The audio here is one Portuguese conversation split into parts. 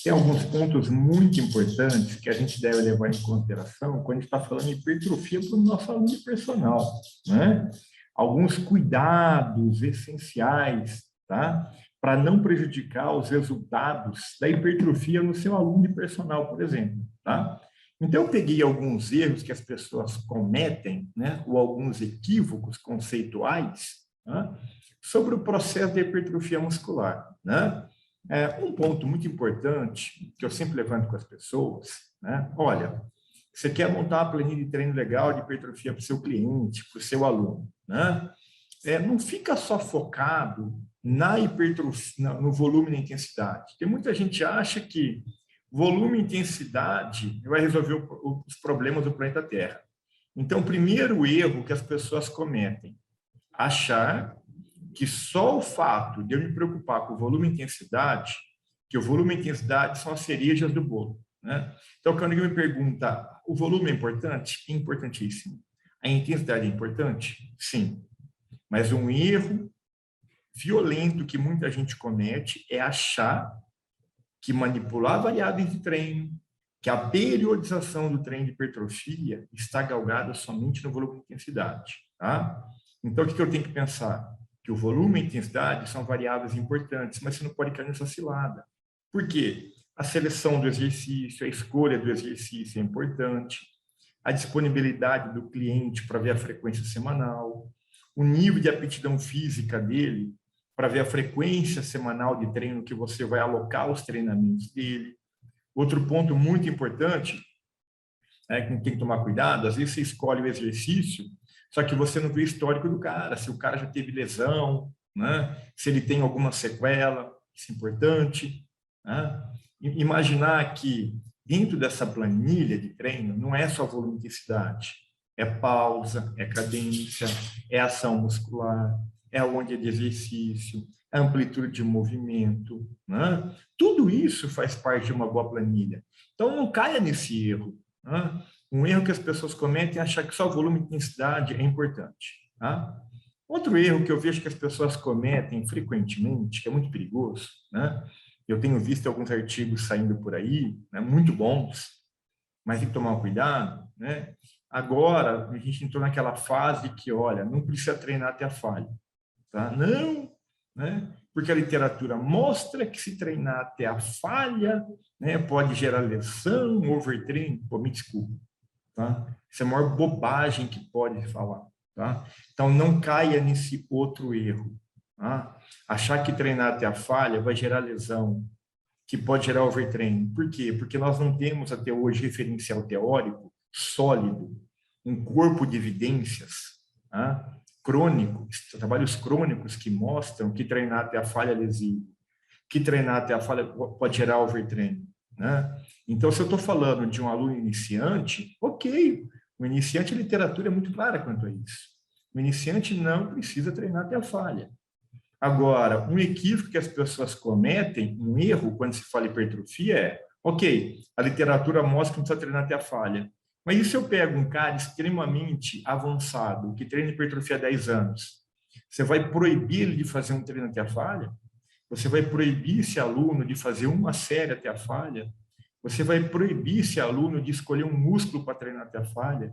Tem alguns pontos muito importantes que a gente deve levar em consideração quando a gente está falando de hipertrofia para o nosso aluno personal, né? Alguns cuidados essenciais, tá? Para não prejudicar os resultados da hipertrofia no seu aluno personal, por exemplo, tá? Então, eu peguei alguns erros que as pessoas cometem, né? Ou alguns equívocos conceituais, né? Sobre o processo de hipertrofia muscular, né? Um ponto muito importante que eu sempre levanto com as pessoas, né? Olha, você quer montar uma planilha de treino legal de hipertrofia para o seu cliente, para o seu aluno, né? Não fica só focado na hipertrofia, no volume e na intensidade. Tem muita gente que acha que volume e intensidade vai resolver os problemas do planeta Terra. Então, o primeiro erro que as pessoas cometem, achar que só o fato de eu me preocupar com volume e intensidade, que o volume e intensidade são as cerejas do bolo, né? Então, quando alguém me pergunta, o volume é importante? É importantíssimo. A intensidade é importante? Sim. Mas um erro violento que muita gente comete é achar que manipular variáveis de treino, que a periodização do treino de hipertrofia está galgada somente no volume e intensidade, tá? Então, o que eu tenho que pensar? Que o volume e a intensidade são variáveis importantes, mas você não pode cair nessa cilada. Por quê? A seleção do exercício, a escolha do exercício é importante, a disponibilidade do cliente para ver a frequência semanal, o nível de aptidão física dele para ver a frequência semanal de treino que você vai alocar os treinamentos dele. Outro ponto muito importante, que tem que tomar cuidado, às vezes você escolhe o exercício, só que você não vê o histórico do cara, se o cara já teve lesão, né? Se ele tem alguma sequela, isso é importante, né? Imaginar que dentro dessa planilha de treino não é só volume e intensidade, é pausa, é cadência, é ação muscular, é onde é de exercício, é amplitude de movimento, né? Tudo isso faz parte de uma boa planilha. Então, não caia nesse erro, né? Um erro que as pessoas cometem é achar que só volume e intensidade é importante, tá? Outro erro que eu vejo que as pessoas cometem frequentemente, que é muito perigoso, né? Eu tenho visto alguns artigos saindo por aí, né, muito bons, mas tem que tomar cuidado, né? Agora, a gente entrou naquela fase que, olha, não precisa treinar até a falha, tá? Não, né? Porque a literatura mostra que se treinar até a falha, né, pode gerar lesão, overtraining. Pô, me desculpa, tá? Isso é a maior bobagem que pode falar, tá? Então, não caia nesse outro erro, tá? Achar que treinar até a falha vai gerar lesão, que pode gerar overtraining. Por quê? Porque nós não temos até hoje referencial teórico sólido, um corpo de evidências, tá? Crônicos, trabalhos crônicos que mostram que treinar até a falha é lesivo, que treinar até a falha pode gerar overtraining, né? Então, se eu estou falando de um aluno iniciante, ok, o iniciante, a literatura é muito clara quanto a isso. O iniciante não precisa treinar até a falha. Agora, um equívoco que as pessoas cometem, um erro quando se fala hipertrofia é, ok, a literatura mostra que não precisa treinar até a falha, mas e se eu pego um cara extremamente avançado, que treina hipertrofia há 10 anos, você vai proibir ele de fazer um treino até a falha? Você vai proibir esse aluno de fazer uma série até a falha? Você vai proibir esse aluno de escolher um músculo para treinar até a falha?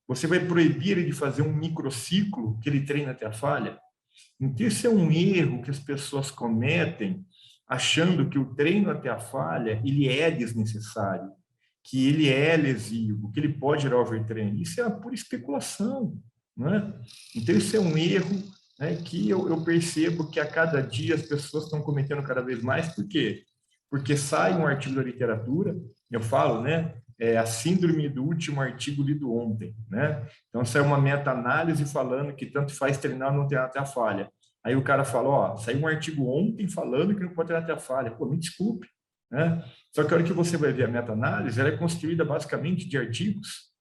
Você vai proibir ele de fazer um microciclo que ele treina até a falha? Então, esse é um erro que as pessoas cometem, achando que o treino até a falha, ele é desnecessário, que ele é lesivo, que ele pode gerar overtraining. Isso é uma pura especulação, não é? Então, isso é um erro, né, que eu percebo que a cada dia as pessoas estão cometendo cada vez mais. Por quê? Porque sai um artigo da literatura, eu falo, né? É a síndrome do último artigo lido ontem, né? Então, saiu uma meta-análise falando que tanto faz treinar ou não treinar até a falha. Aí o cara falou, ó, saiu um artigo ontem falando que não pode treinar até a falha. Pô, me desculpe, né? Só que a hora que você vai ver a meta-análise, ela é construída basicamente de artigos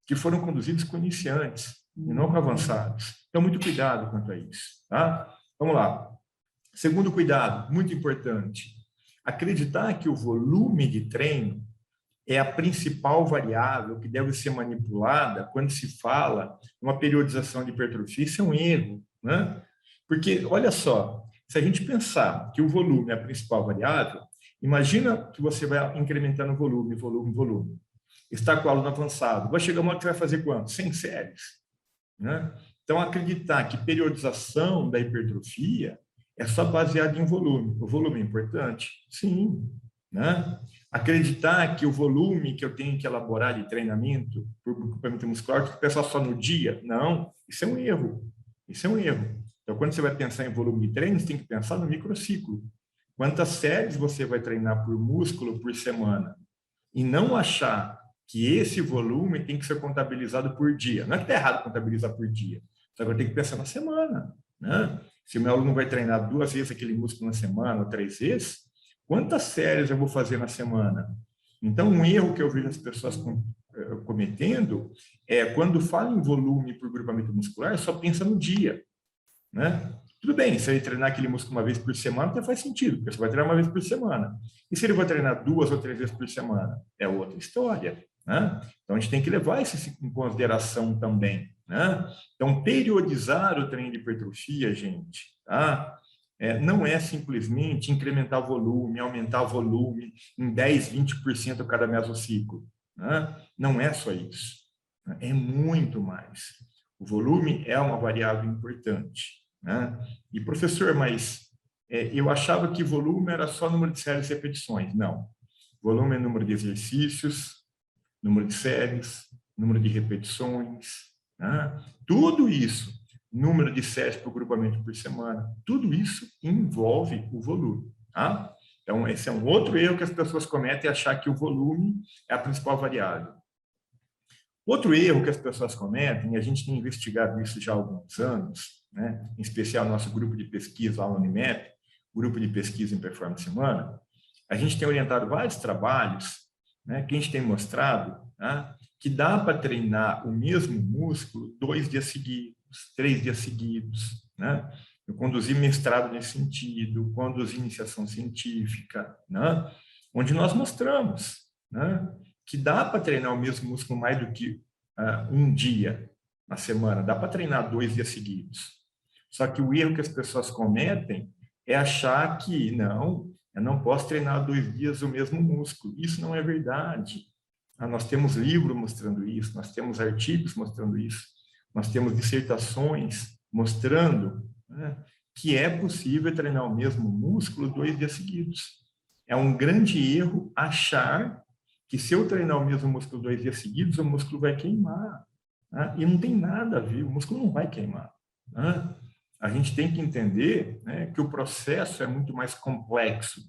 que foram conduzidos com iniciantes e não com avançados. Então, muito cuidado quanto a isso, tá? Vamos lá. Segundo cuidado, muito importante, acreditar que o volume de treino é a principal variável que deve ser manipulada quando se fala uma periodização de hipertrofia. Isso é um erro, né? Porque, olha só, se a gente pensar que o volume é a principal variável, Imagina que você vai incrementando volume, volume, volume. Está com o aluno avançado. Vai chegar uma hora que você vai fazer quanto? 100 séries. Né? Então, acreditar que periodização da hipertrofia é só baseado em volume. O volume é importante? Sim. Né? Acreditar que o volume que eu tenho que elaborar de treinamento por grupamento muscular tem que pensar só no dia? Não, isso é um erro. Isso é um erro. Então, quando você vai pensar em volume de treino, você tem que pensar no microciclo. Quantas séries você vai treinar por músculo por semana? E não achar que esse volume tem que ser contabilizado por dia. Não é que está errado contabilizar por dia, só que eu tenho que pensar na semana. Né? Se o meu aluno vai treinar 2 vezes aquele músculo na semana, ou 3 vezes, quantas séries eu vou fazer na semana? Então, um erro que eu vejo as pessoas cometendo é quando fala em volume por grupamento muscular, só pensa no dia. Né? Tudo bem, se ele treinar aquele músculo uma vez por semana, até faz sentido, porque você vai treinar uma vez por semana. E se ele vai treinar 2 ou 3 vezes por semana? É outra história. Né? Então, a gente tem que levar isso em consideração também. Né? Então, periodizar o treino de hipertrofia, gente, tá? Não é simplesmente incrementar volume, aumentar volume em 10, 20% a cada mesociclo. Né? Não é só isso. É muito mais. O volume é uma variável importante. Né? E, professor, mas eu achava que volume era só número de séries e repetições. Não. Volume é número de exercícios, número de séries, número de repetições. Né? Tudo isso, número de séries por grupamento por semana, tudo isso envolve o volume. Tá? Então, esse é um outro erro que as pessoas cometem, achar que o volume é a principal variável. Outro erro que as pessoas cometem, e a gente tem investigado isso já há alguns anos, né? Em especial nosso grupo de pesquisa lá no Unimap, grupo de pesquisa em performance humana, a gente tem orientado vários trabalhos, né, que a gente tem mostrado, né, que dá para treinar o mesmo músculo 2 dias seguidos, 3 dias seguidos. Né? Eu conduzi mestrado nesse sentido, conduzi iniciação científica, né, onde nós mostramos, né, que dá para treinar o mesmo músculo mais do que um dia na semana, dá para treinar 2 dias seguidos. Só que o erro que as pessoas cometem é achar que, não, eu não posso treinar 2 dias o mesmo músculo. Isso não é verdade. Nós temos livros mostrando isso, nós temos artigos mostrando isso, nós temos dissertações mostrando, né, que é possível treinar o mesmo músculo 2 dias seguidos. É um grande erro achar que se eu treinar o mesmo músculo 2 dias seguidos, o músculo vai queimar. Né? E não tem nada a ver, o músculo não vai queimar. Né? A gente tem que entender, né, que o processo é muito mais complexo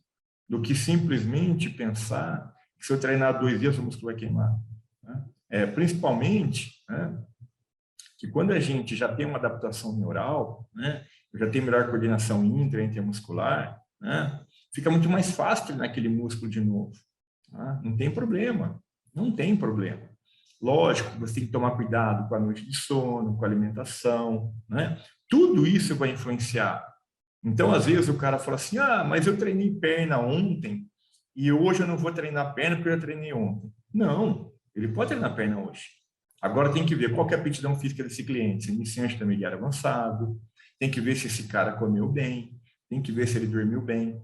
do que simplesmente pensar que se eu treinar 2 dias, o músculo vai queimar. Né? Principalmente, né, que quando a gente já tem uma adaptação neural, né, já tem melhor coordenação intra e intermuscular, né, fica muito mais fácil treinar aquele músculo de novo. Não tem problema, não tem problema. Lógico que você tem que tomar cuidado com a noite de sono, com a alimentação, né? Tudo isso vai influenciar. Então, às vezes, o cara fala assim, mas eu treinei perna ontem e hoje eu não vou treinar perna porque eu já treinei ontem. Não, ele pode treinar perna hoje. Agora tem que ver qual que é a aptidão física desse cliente, se é iniciante, intermediário, avançado, tem que ver se esse cara comeu bem, tem que ver se ele dormiu bem.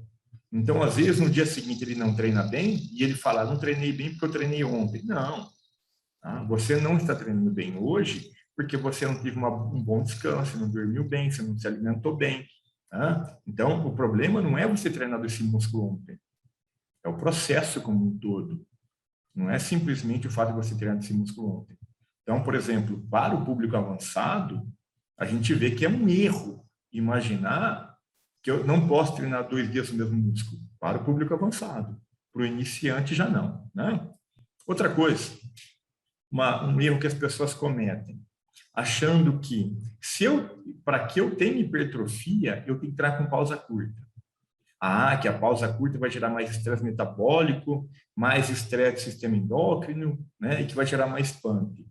Então, às vezes, no dia seguinte ele não treina bem e ele fala, não treinei bem porque eu treinei ontem. Não, você não está treinando bem hoje porque você não teve um bom descanso, você não dormiu bem, você não se alimentou bem. Então, o problema não é você treinar esse músculo ontem, é o processo como um todo. Não é simplesmente o fato de você treinar esse músculo ontem. Então, por exemplo, para o público avançado, a gente vê que é um erro imaginar que eu não posso treinar 2 dias o mesmo músculo. Para o público avançado. Para o iniciante, já não. Né? Outra coisa, um erro que as pessoas cometem, achando que para que eu tenha hipertrofia, eu tenho que treinar com pausa curta. Que a pausa curta vai gerar mais estresse metabólico, mais estresse do sistema endócrino, né? E que vai gerar mais pump.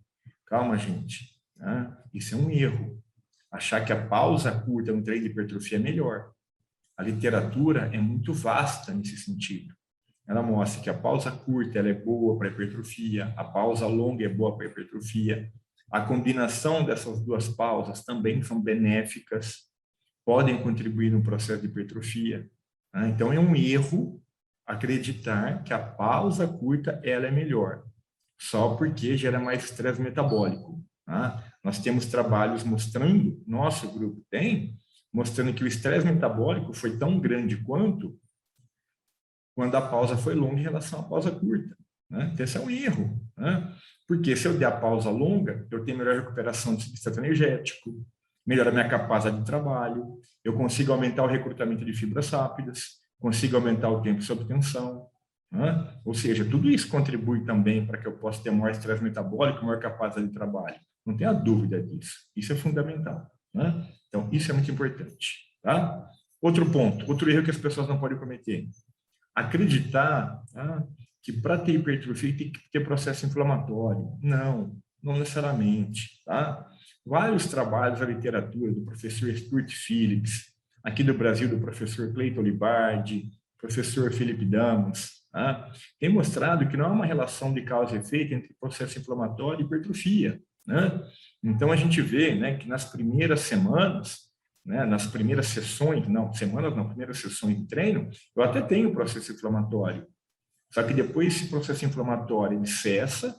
Calma, gente. Né? Isso é um erro. Achar que a pausa curta no treino de hipertrofia é melhor. A literatura é muito vasta nesse sentido. Ela mostra que a pausa curta ela é boa para hipertrofia, a pausa longa é boa para hipertrofia. A combinação dessas duas pausas também são benéficas, podem contribuir no processo de hipertrofia. Então, é um erro acreditar que a pausa curta ela é melhor, só porque gera mais estresse metabólico. Tá? Nós temos trabalhos mostrando, nosso grupo tem, mostrando que o estresse metabólico foi tão grande quanto quando a pausa foi longa em relação à pausa curta. Né? Então, esse é um erro. Né? Porque se eu der a pausa longa, eu tenho melhor recuperação do substrato energético, melhora a minha capacidade de trabalho, eu consigo aumentar o recrutamento de fibras rápidas, consigo aumentar o tempo sob tensão. Né? Ou seja, tudo isso contribui também para que eu possa ter maior estresse metabólico, maior capacidade de trabalho. Não tenha dúvida disso. Isso é fundamental. Né? Então, isso é muito importante. Tá? Outro ponto, outro erro que as pessoas não podem cometer. Acreditar que para ter hipertrofia tem que ter processo inflamatório. Não, não necessariamente. Tá? Vários trabalhos da literatura do professor Stuart Phillips, aqui do Brasil do professor Clayton Libardi, professor Felipe Damas, tá? Tem mostrado que não há uma relação de causa e efeito entre processo inflamatório e hipertrofia. Né? Então, a gente vê, né, que nas primeiras semanas, né, nas primeiras sessões, primeiras sessões de treino, eu até tenho processo inflamatório. Só que depois esse processo inflamatório ele cessa,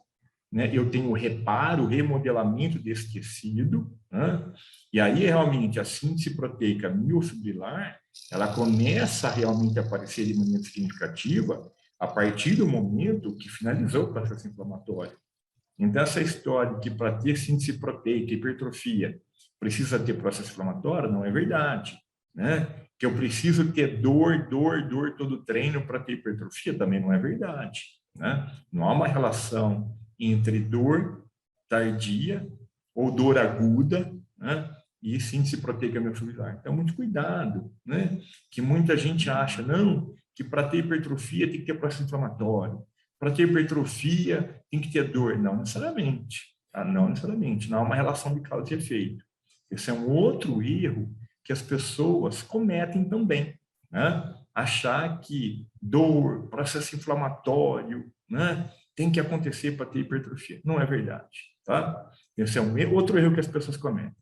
né, eu tenho o reparo, o remodelamento desse tecido, né, e aí realmente a síntese proteica miofibrilar, ela começa a realmente aparecer de maneira significativa a partir do momento que finalizou o processo inflamatório. Então, essa história de que para ter síntese proteica, hipertrofia, precisa ter processo inflamatório, não é verdade. Né? Que eu preciso ter dor todo treino para ter hipertrofia, também não é verdade. Né? Não há uma relação entre dor tardia ou dor aguda, né? E síntese proteica miofibrilar. Então, muito cuidado, né? Que muita gente acha, não, que para ter hipertrofia tem que ter processo inflamatório. Para ter hipertrofia, tem que ter dor. Não necessariamente. Tá? Não necessariamente. Não há uma relação de causa e efeito. Esse é um outro erro que as pessoas cometem também. Né? Achar que dor, processo inflamatório, né, tem que acontecer para ter hipertrofia. Não é verdade. Tá? Esse é outro erro que as pessoas cometem.